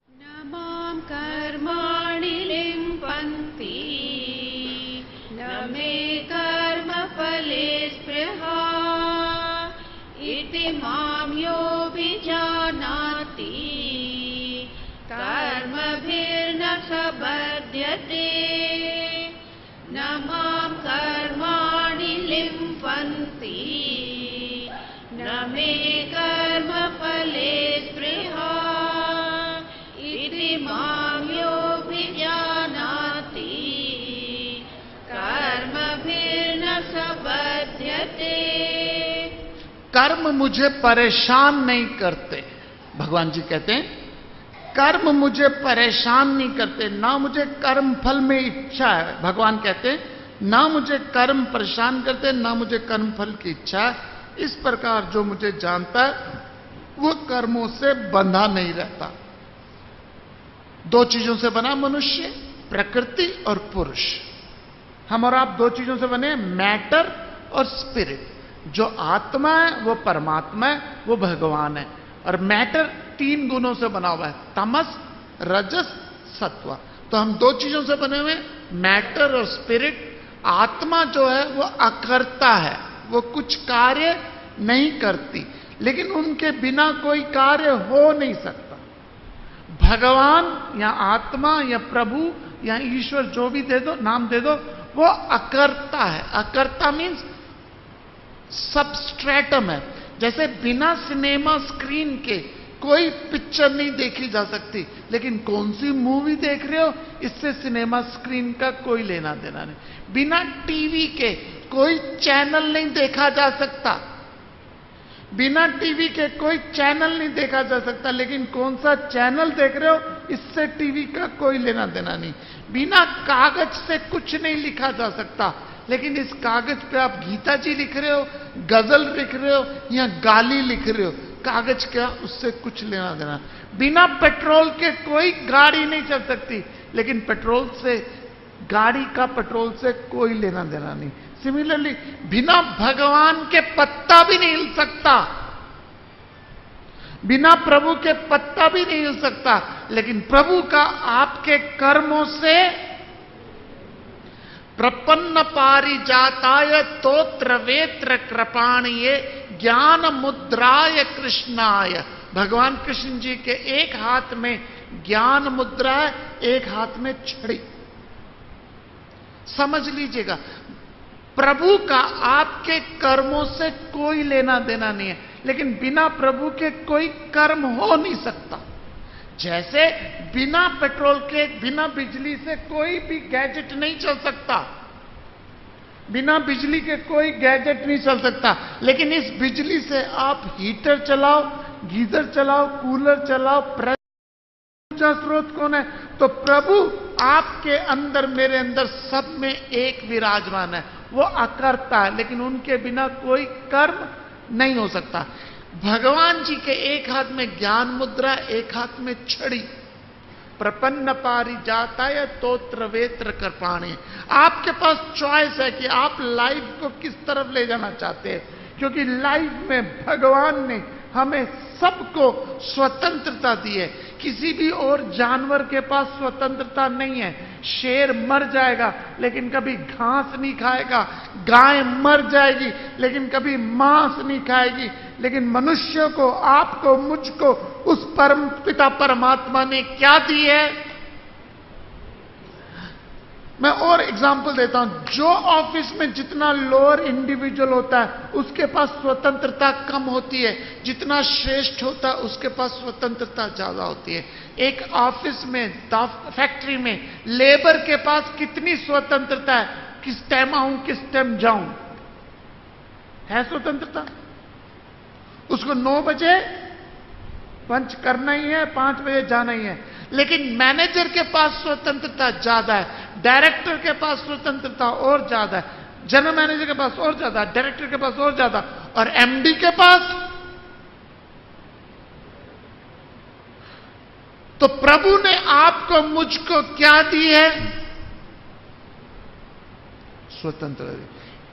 न मां कर्माणि लिम्पन्ति न मे कर्मफले स्पृहा इति मां योऽभिजानाति कर्मभिर्न स बध्यते न मां कर्माणि लिम्पन्ति न मे कर्मफले स्पृहा इति मां योऽभिजानाति कर्मभिर्न स बध्यते। कर्म मुझे परेशान नहीं करते। भगवान जी कहते हैं कर्म मुझे परेशान नहीं करते, ना मुझे कर्म फल में इच्छा है। भगवान कहते हैं ना मुझे कर्म परेशान करते, ना मुझे कर्म फल की इच्छा है। इस प्रकार जो मुझे जानता है वो कर्मों से बंधा नहीं रहता। दो चीजों से बना मनुष्य, प्रकृति और पुरुष। हम और आप दो चीजों से बने, मैटर और स्पिरिट। जो आत्मा है वो परमात्मा है, वो भगवान है। और मैटर तीन गुणों से बना हुआ है, तमस, रजस, सत्व। तो हम दो चीजों से बने हुए, मैटर और स्पिरिट। आत्मा जो है वो अकर्ता है, वो कुछ कार्य नहीं करती, लेकिन उनके बिना कोई कार्य हो नहीं सकता। भगवान या आत्मा या प्रभु या ईश्वर, जो भी दे दो, नाम दे दो, वो अकर्ता है। अकर्ता मीन्स सबस्ट्रेटम है। जैसे बिना सिनेमा स्क्रीन के कोई पिक्चर नहीं देखी जा सकती, लेकिन कौन सी मूवी देख रहे हो इससे सिनेमा स्क्रीन का कोई लेना देना नहीं। बिना टीवी के कोई चैनल नहीं देखा जा सकता, बिना टीवी के कोई चैनल नहीं देखा जा सकता, लेकिन कौन सा चैनल देख रहे हो इससे टीवी का कोई लेना देना नहीं। बिना कागज से कुछ नहीं लिखा जा सकता, लेकिन इस कागज पे आप गीता जी लिख रहे हो, गजल लिख रहे हो या गाली लिख रहे हो, कागज का उससे कुछ लेना देना। बिना पेट्रोल के कोई गाड़ी नहीं चल सकती, लेकिन पेट्रोल से, गाड़ी का पेट्रोल से कोई लेना देना नहीं। सिमिलरली बिना भगवान के पत्ता भी नहीं हिल सकता, बिना प्रभु के पत्ता भी नहीं हिल सकता, लेकिन प्रभु का आपके कर्मों से प्रपन्न पारिजाताय तोत्र वेत्र कृपाणये ज्ञान मुद्राय कृष्णाय। भगवान कृष्ण जी के एक हाथ में ज्ञान मुद्रा है, एक हाथ में छड़ी। समझ लीजिएगा, प्रभु का आपके कर्मों से कोई लेना देना नहीं है, लेकिन बिना प्रभु के कोई कर्म हो नहीं सकता। जैसे बिना पेट्रोल के, बिना बिजली से कोई भी गैजेट नहीं चल सकता, बिना बिजली के कोई गैजेट नहीं चल सकता, लेकिन इस बिजली से आप हीटर चलाओ, गीजर चलाओ, कूलर चलाओ। ऊर्जा स्रोत कौन है? तो प्रभु आपके अंदर, मेरे अंदर, सब में एक विराजमान है। वो अकर्ता है, लेकिन उनके बिना कोई कर्म नहीं हो सकता। भगवान जी के एक हाथ में ज्ञान मुद्रा, एक हाथ में छड़ी। प्रपन्न पारिजाताय तोत्र वेत्र कृपाणि। आपके पास चॉइस है कि आप लाइफ को किस तरफ ले जाना चाहते हैं, क्योंकि लाइफ में भगवान ने हमें सबको स्वतंत्रता दी है। किसी भी और जानवर के पास स्वतंत्रता नहीं है। शेर मर जाएगा लेकिन कभी घास नहीं खाएगा, गाय मर जाएगी लेकिन कभी मांस नहीं खाएगी, लेकिन मनुष्य को, आपको, मुझको उस परम पिता परमात्मा ने क्या दी है? मैं और एग्जांपल देता हूं। जो ऑफिस में जितना लोअर इंडिविजुअल होता है उसके पास स्वतंत्रता कम होती है, जितना श्रेष्ठ होता है उसके पास स्वतंत्रता ज्यादा होती है। एक ऑफिस में, फैक्ट्री में लेबर के पास कितनी स्वतंत्रता है? किस टाइम आऊं, किस टाइम जाऊं, है स्वतंत्रता। उसको 9 बजे पंच करना ही है, 5 बजे जाना ही है। लेकिन मैनेजर के पास स्वतंत्रता ज्यादा है, डायरेक्टर के पास स्वतंत्रता और ज्यादा है, जनरल मैनेजर के पास और ज्यादा, डायरेक्टर के पास और ज्यादा, और एमडी के पास। तो प्रभु ने आपको, मुझको क्या दी है? स्वतंत्रता दी।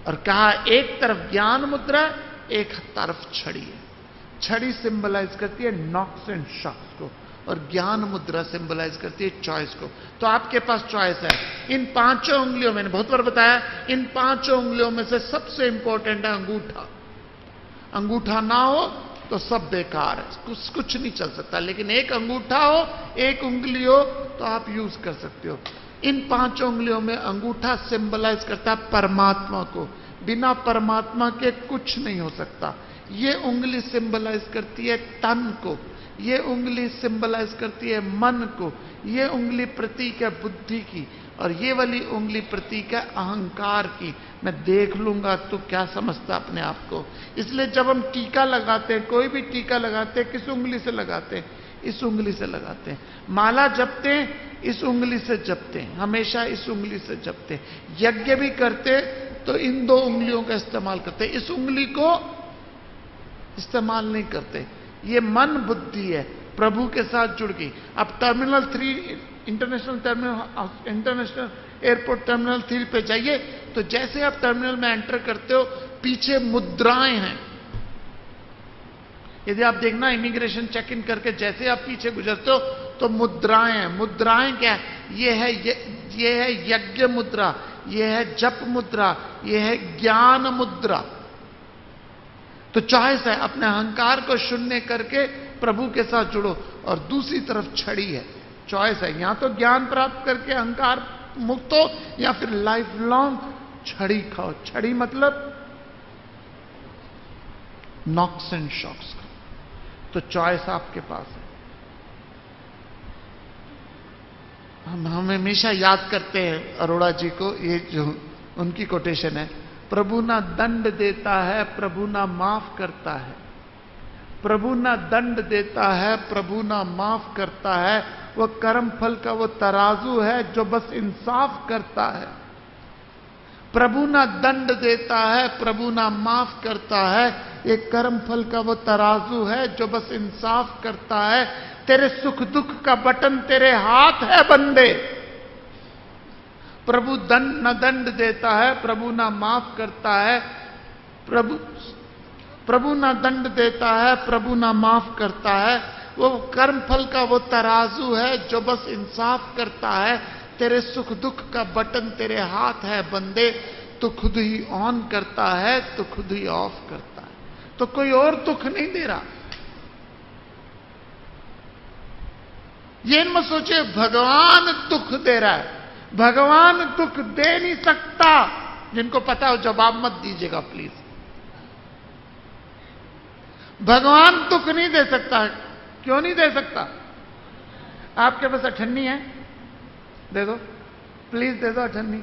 और कहा एक तरफ ज्ञान मुद्रा, एक तरफ छड़ी है। छड़ी सिंबलाइज करती है नॉक्स एंड शॉक्स को। और ज्ञान मुद्रा सिंबलाइज करती है चॉइस को। तो आपके पास चॉइस है। इन 5 उंगलियों, मैंने बहुत बार बताया, इन 5 उंगलियों में से सबसे इंपॉर्टेंट है अंगूठा। अंगूठा ना हो तो सब बेकार है, कुछ नहीं चल सकता। लेकिन एक अंगूठा हो, एक उंगली हो, तो आप यूज कर सकते हो। इन 5 उंगलियों में अंगूठा सिंबलाइज करता है परमात्मा को। बिना परमात्मा के कुछ नहीं हो सकता। ये उंगली सिंबलाइज करती है तन को, ये उंगली सिंबलाइज करती है मन को, ये उंगली प्रतीक है बुद्धि की, और ये वाली उंगली प्रतीक है अहंकार की। मैं देख लूंगा तो क्या समझता अपने आप को। इसलिए जब हम टीका लगाते हैं, कोई भी टीका लगाते हैं, किस उंगली से लगाते हैं? इस उंगली से लगाते हैं। माला जपते हैं, इस उंगली से जपते हैं, हमेशा इस उंगली से जपते हैं। यज्ञ भी करते तो इन 2 उंगलियों का इस्तेमाल करते, इस उंगली को इस्तेमाल नहीं करते। ये मन बुद्धि है, प्रभु के साथ जुड़ गई। अब टर्मिनल 3 इंटरनेशनल एयरपोर्ट टर्मिनल 3 पे जाइए, तो जैसे आप टर्मिनल में एंटर करते हो, पीछे मुद्राएं हैं। यदि आप देखना, इमिग्रेशन चेक इन करके जैसे आप पीछे गुजरते हो तो मुद्राएं हैं। मुद्राएं क्या है? ये है यज्ञ मुद्रा, ये है जप मुद्रा, ये है ज्ञान मुद्रा। तो चॉइस है, अपने अहंकार को शून्य करके प्रभु के साथ जुड़ो। और दूसरी तरफ छड़ी है, चॉइस है, या तो ज्ञान प्राप्त करके अहंकार मुक्त हो, या फिर लाइफ लॉन्ग छड़ी खाओ। छड़ी मतलब नॉक्स एंड शॉक्स का। तो चॉइस आपके पास है। हम हमेशा याद करते हैं अरोड़ा जी को, ये जो उनकी कोटेशन है, प्रभु ना दंड देता है, प्रभु ना माफ करता है। प्रभु ना दंड देता है, प्रभु ना माफ करता है। वह कर्म फल का वो तराजू है जो बस इंसाफ करता है। प्रभु ना दंड देता है, प्रभु ना माफ करता है। एक कर्म फल का वो तराजू है जो बस इंसाफ करता है। तेरे सुख दुख का बटन तेरे हाथ है बंदे। प्रभु न दंड देता है, प्रभु ना माफ करता है। प्रभु ना दंड देता है, प्रभु ना माफ करता है। वो कर्म फल का वो तराजू है जो बस इंसाफ करता है। तेरे सुख दुख का बटन तेरे हाथ है बंदे। तो खुद ही ऑन करता है, तो खुद ही ऑफ करता है। तो कोई और दुख नहीं दे रहा। ये मत सोचे भगवान दुख दे रहा है। भगवान दुख दे नहीं सकता। जिनको पता हो जवाब मत दीजिएगा प्लीज। भगवान दुख नहीं दे सकता। क्यों नहीं दे सकता? आपके पास अठन्नी है, दे दो प्लीज, दे दो अठन्नी,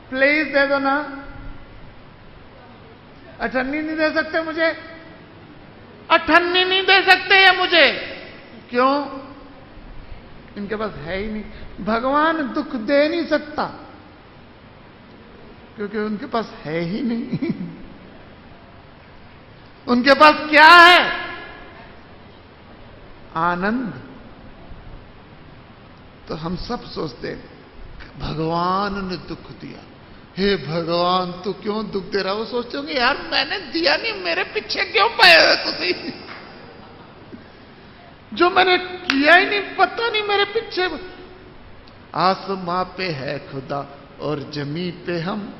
प्लीज दे दो ना। अठन्नी नहीं दे सकते मुझे? अठन्नी नहीं दे सकते ये मुझे। क्यों? इनके पास है ही नहीं। भगवान दुख दे नहीं सकता क्योंकि उनके पास है ही नहीं। उनके पास क्या है? आनंद। तो हम सब सोचते हैं भगवान ने दुख दिया, हे भगवान तू क्यों दुख दे रहा? वो सोचते होंगे यार मैंने दिया नहीं, मेरे पीछे क्यों पए हो तुम? जो मैंने किया ही नहीं, पता नहीं मेरे पीछे। आसमां पे है खुदा और जमी पे हम,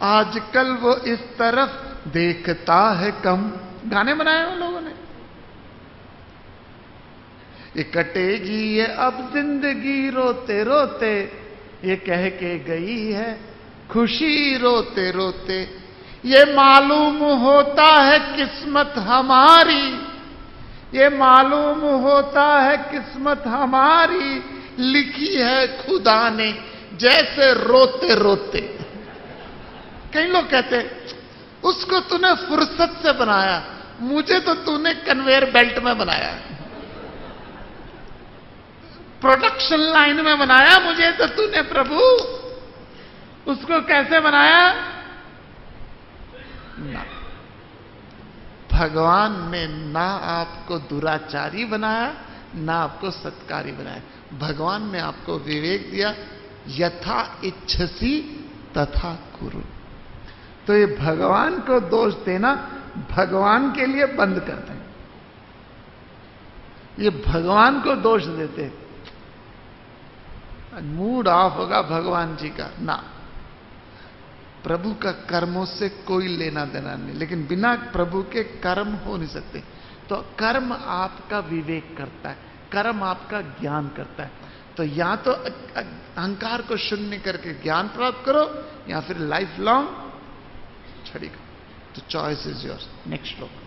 आजकल वो इस तरफ देखता है कम। गाने बनाए उन लोगों ने। ये कटेगी ये अब जिंदगी रोते रोते, ये कह के गई है खुशी रोते रोते। ये मालूम होता है किस्मत हमारी, ये मालूम होता है किस्मत हमारी, लिखी है खुदा ने जैसे रोते रोते। कई लोग कहते उसको तूने फुर्सत से बनाया, मुझे तो तूने कन्वेयर बेल्ट में बनाया, प्रोडक्शन लाइन में बनाया, मुझे तो तूने प्रभु उसको कैसे बनाया? ना, भगवान ने ना आपको दुराचारी बनाया, ना आपको सत्कारी बनाया। भगवान ने आपको विवेक दिया, यथा इच्छसी तथा कुरु। तो ये भगवान को दोष देना भगवान के लिए बंद कर दें। ये भगवान को दोष देते, मूड ऑफ होगा भगवान जी का ना। प्रभु का कर्मों से कोई लेना देना नहीं, लेकिन बिना प्रभु के कर्म हो नहीं सकते। तो कर्म आपका विवेक करता है, कर्म आपका ज्ञान करता है। तो या तो अहंकार को शून्य करके ज्ञान प्राप्त करो, या फिर लाइफ लॉन्ग छड़ी करो। तो चॉइस इज योर्स। नेक्स्ट श्लोक।